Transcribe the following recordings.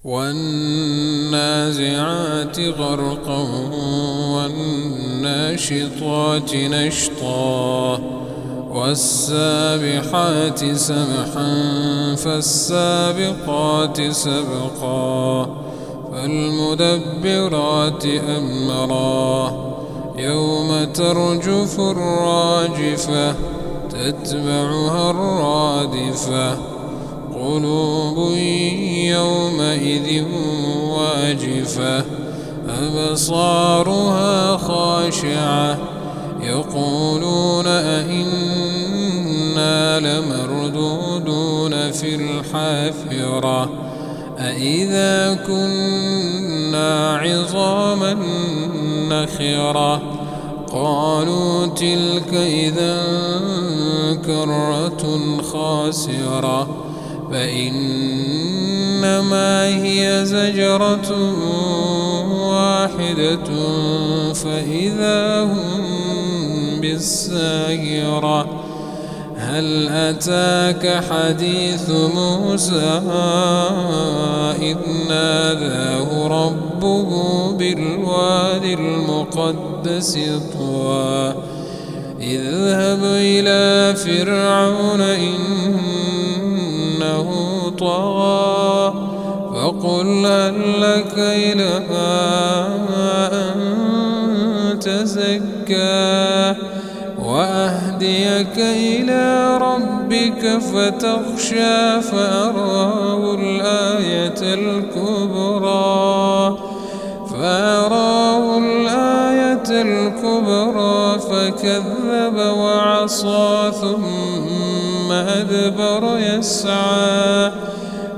والنازعات غرقا والناشطات نشطا والسابحات سبحا فالسابقات سبقا فالمدبرات أمرا يوم ترجف الراجفة تتبعها الرادفة قلوب يومئذ واجفة أبصارها خاشعة يقولون أئنا لمردودون في الحافرة أئذا كنا عظاما نخرة قالوا تلك إذا كرة خاسرة فإنما هي زجرة واحدة فإذا هم بالساهرة هل أتاك حديث موسى إذ ناداه ربه بالواد المقدس طوى اذهب إلى فرعون إنه طغى فقل هل لك إلى أن تزكى وأهديك إلى ربك فتخشى فأراه الآية الكبرى فكذب وعصى ثم أدبر يسعى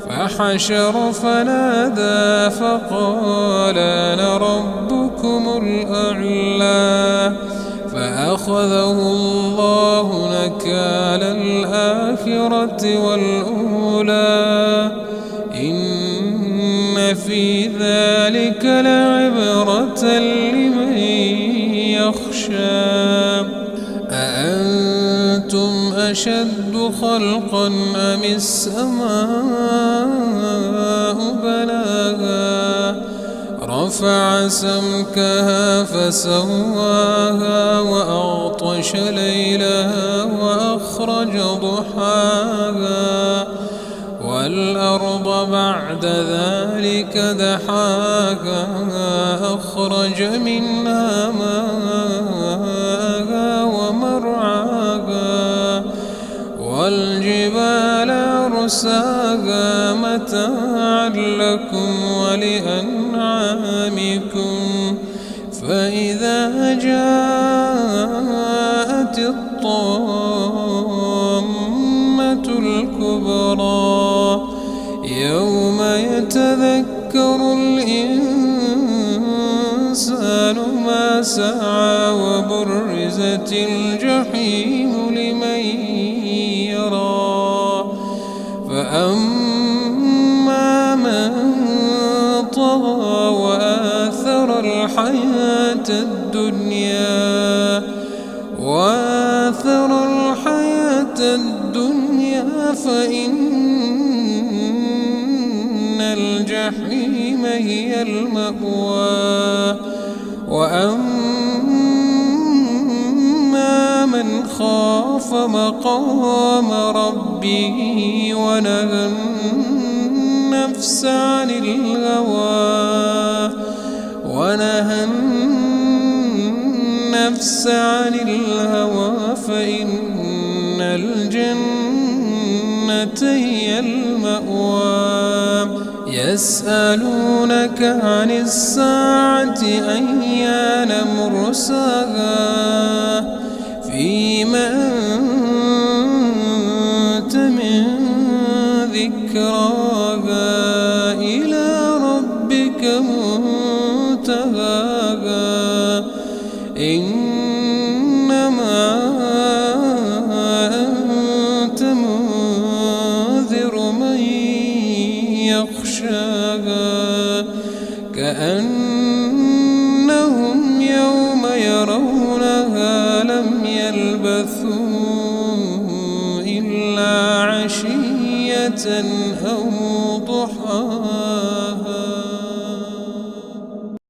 فحشر فنادى فقال أنا ربكم الأعلى فأخذه الله نكال الآخرة والأولى إن في ذلك لعبرة لمن يخشى أأنتم أشد خلقا أم السماء بناها رفع سمكها فسواها وأغطش ليلها وأخرج ضحاها والأرض بعد ذلك دحاها أخرج منها ماءها ومرعاها والجبال أرساها متاعا لكم ولأنعامكم فإذا جاءت الطامة الكبرى يوم يتذكر الإنسان ما سعى وبرزت الجحيم لمن يرى فأما من طغى وآثر الحياة الدنيا فإن الجحيم هي المأوى وأما من خاف مقام ربه ونهى النفس عن الهوى فإن الجنة هي المأوى يسألونك عن الساعة أيان مرساها فيما أنت من ذكراها إلى ربك منتهاها إنما أنت منذر من يخشاها كأنهم يوم يرونها لم يلبثوا إلا عشية أو